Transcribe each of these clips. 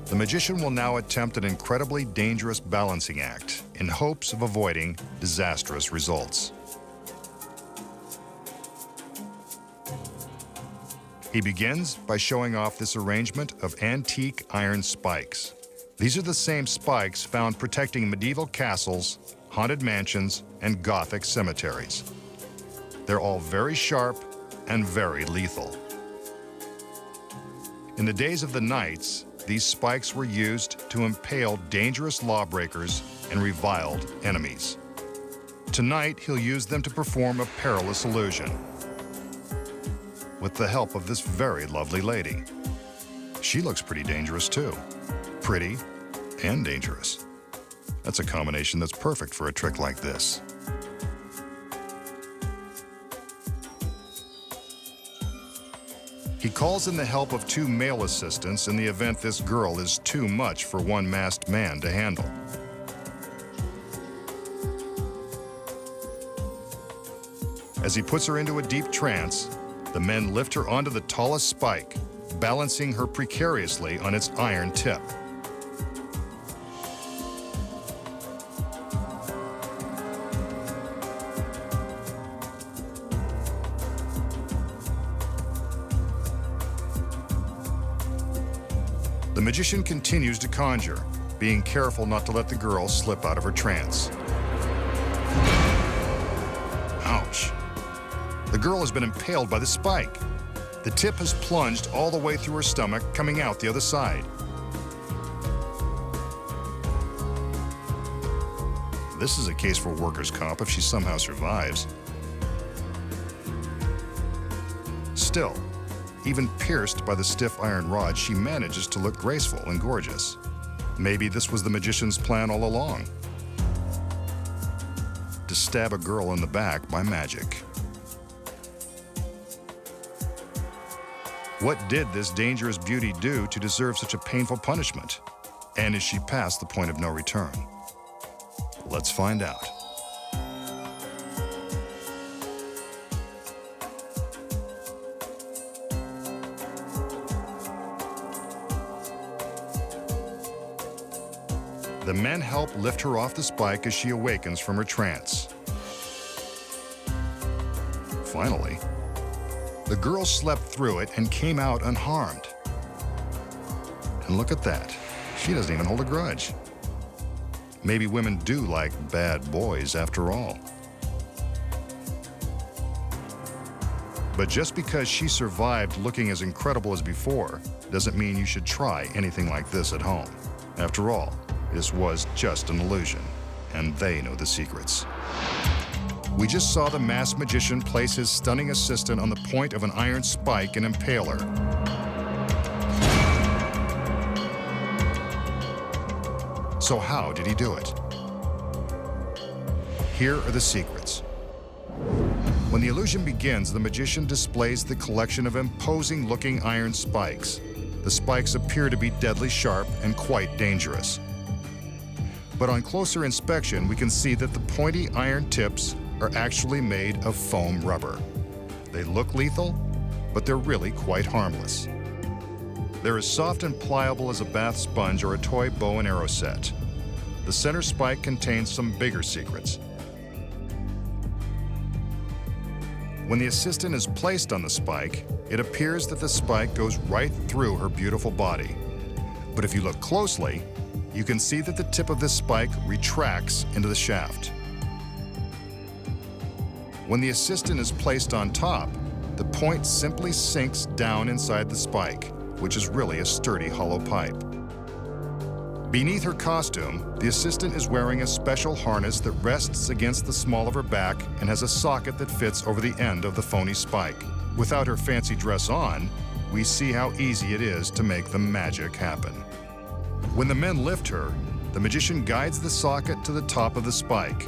The magician will now attempt an incredibly dangerous balancing act in hopes of avoiding disastrous results. He begins by showing off this arrangement of antique iron spikes. These are the same spikes found protecting medieval castles, haunted mansions, and Gothic cemeteries. They're all very sharp and very lethal. In the days of the knights, these spikes were used to impale dangerous lawbreakers and reviled enemies. Tonight, he'll use them to perform a perilous illusion with the help of this very lovely lady. She looks pretty dangerous too. Pretty and dangerous. That's a combination that's perfect for a trick like this. He calls in the help of 2 male assistants in the event this girl is too much for one masked man to handle. As he puts her into a deep trance, the men lift her onto the tallest spike, balancing her precariously on its iron tip. The magician continues to conjure, being careful not to let the girl slip out of her trance. Ouch. The girl has been impaled by the spike. The tip has plunged all the way through her stomach, coming out the other side. This is a case for workers' comp if she somehow survives. Still, even pierced by the stiff iron rod, she manages to look graceful and gorgeous. Maybe this was the magician's plan all along, to stab a girl in the back by magic. What did this dangerous beauty do to deserve such a painful punishment? And is she past the point of no return? Let's find out. The men help lift her off the spike as she awakens from her trance. Finally, the girl slept through it and came out unharmed. And look at that. She doesn't even hold a grudge. Maybe women do like bad boys after all. But just because she survived looking as incredible as before doesn't mean you should try anything like this at home. After all, this was just an illusion, and they know the secrets. We just saw the masked magician place his stunning assistant on the point of an iron spike and impale her. So how did he do it? Here are the secrets. When the illusion begins, the magician displays the collection of imposing-looking iron spikes. The spikes appear to be deadly sharp and quite dangerous. But on closer inspection, we can see that the pointy iron tips are actually made of foam rubber. They look lethal, but they're really quite harmless. They're as soft and pliable as a bath sponge or a toy bow and arrow set. The center spike contains some bigger secrets. When the assistant is placed on the spike, it appears that the spike goes right through her beautiful body. But if you look closely, you can see that the tip of this spike retracts into the shaft. When the assistant is placed on top, the point simply sinks down inside the spike, which is really a sturdy hollow pipe. Beneath her costume, the assistant is wearing a special harness that rests against the small of her back and has a socket that fits over the end of the phony spike. Without her fancy dress on, we see how easy it is to make the magic happen. When the men lift her, the magician guides the socket to the top of the spike.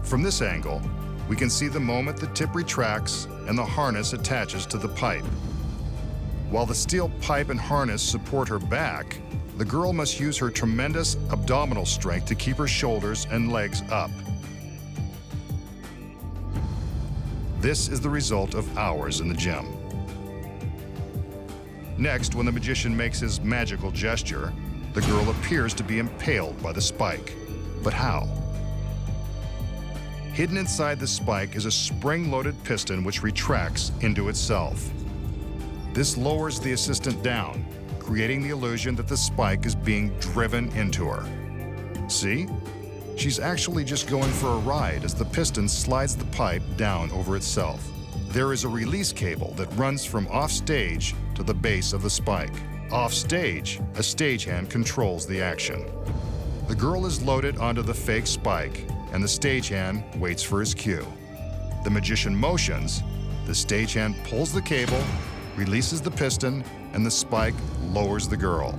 From this angle, we can see the moment the tip retracts and the harness attaches to the pipe. While the steel pipe and harness support her back, the girl must use her tremendous abdominal strength to keep her shoulders and legs up. This is the result of hours in the gym. Next, when the magician makes his magical gesture, the girl appears to be impaled by the spike. But how? Hidden inside the spike is a spring-loaded piston which retracts into itself. This lowers the assistant down, creating the illusion that the spike is being driven into her. See? She's actually just going for a ride as the piston slides the pipe down over itself. There is a release cable that runs from off-stage to the base of the spike. Off-stage, a stagehand controls the action. The girl is loaded onto the fake spike, and the stagehand waits for his cue. The magician motions, the stagehand pulls the cable, releases the piston, and the spike lowers the girl.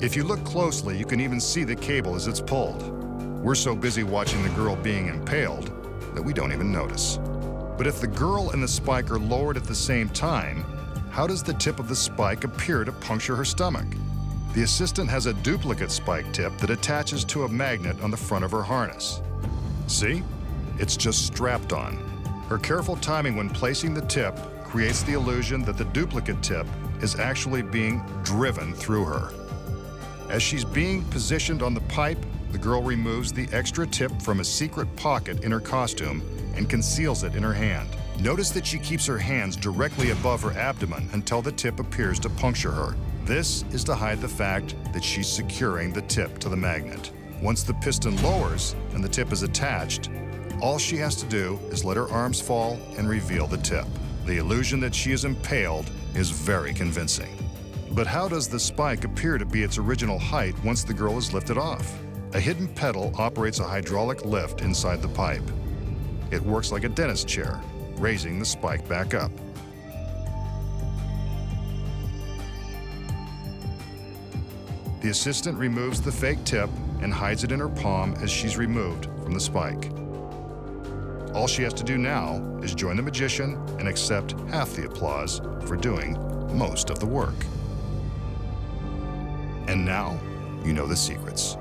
If you look closely, you can even see the cable as it's pulled. We're so busy watching the girl being impaled that we don't even notice. But if the girl and the spike are lowered at the same time, how does the tip of the spike appear to puncture her stomach? The assistant has a duplicate spike tip that attaches to a magnet on the front of her harness. See? It's just strapped on. Her careful timing when placing the tip creates the illusion that the duplicate tip is actually being driven through her. As she's being positioned on the pipe, the girl removes the extra tip from a secret pocket in her costume and conceals it in her hand. Notice that she keeps her hands directly above her abdomen until the tip appears to puncture her. This is to hide the fact that she's securing the tip to the magnet. Once the piston lowers and the tip is attached, all she has to do is let her arms fall and reveal the tip. The illusion that she is impaled is very convincing. But how does the spike appear to be its original height once the girl is lifted off? A hidden pedal operates a hydraulic lift inside the pipe. It works like a dentist chair, raising the spike back up. The assistant removes the fake tip and hides it in her palm as she's removed from the spike. All she has to do now is join the magician and accept half the applause for doing most of the work. And now, you know the secrets.